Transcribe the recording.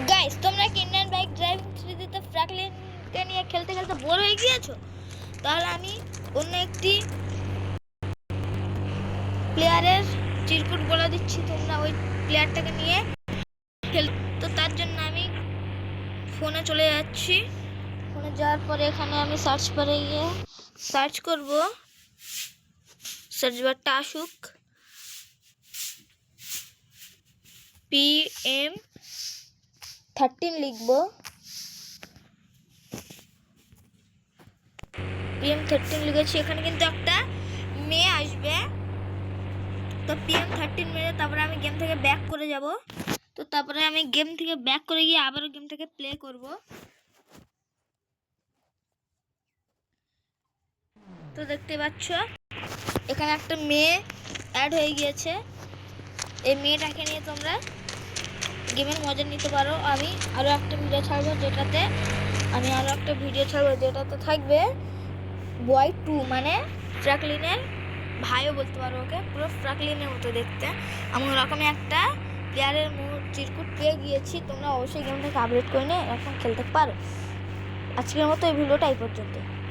Guys, তোমরা কি Indian bike driving থ্রিতে ফ্র্যাঙ্কলিনকে নিয়ে খেলতে খেলতে বোর হয়ে গিয়েছো? তাহলে আমি অন্য একটি প্লেয়ারের চিরকুট বলে দিচ্ছি, তোমরা ওই প্লেয়ারটাকে নিয়ে খেল। তো তার জন্য আমি ফোনে চলে যাচ্ছি। ফোনে যাওয়ার পরে এখানে আমি সার্চ বারে গিয়ে সার্চ করব, সার্চ বারটা আসুক, PM13 লিখবো। PM13 লিখেছি, এখানে কিন্তু একটা মেয়ে আসবে। তো PM13 মেরে তারপরে আমি গেম থেকে ব্যাক করে যাব। তো তারপরে আমি গেম থেকে ব্যাক করে গিয়ে আবারও গেমটাকে প্লে করব। তো দেখতে পাচ্ছ এখানে একটা মেয়ে অ্যাড হয়ে গিয়েছে। এই মেয়েটাকে নিয়ে তোমরা গেমের মজা নিতে পারো। আমি আরও একটা ভিডিও ছাড়বো যেটাতে থাকবে বয় 2, মানে ফ্র্যাঙ্কলিনের ভাইও বলতে পারো ওকে, পুরো ফ্র্যাঙ্কলিনের মতো দেখতে। আমি ওরকমই একটা প্লেয়ারের চিরকুট পেয়ে গিয়েছি। তোমরা অবশ্যই গেমটাকে আপডেট করে নিয়ে এখন খেলতে পারো। আজকের মতো এই ভিডিওটা এই পর্যন্ত।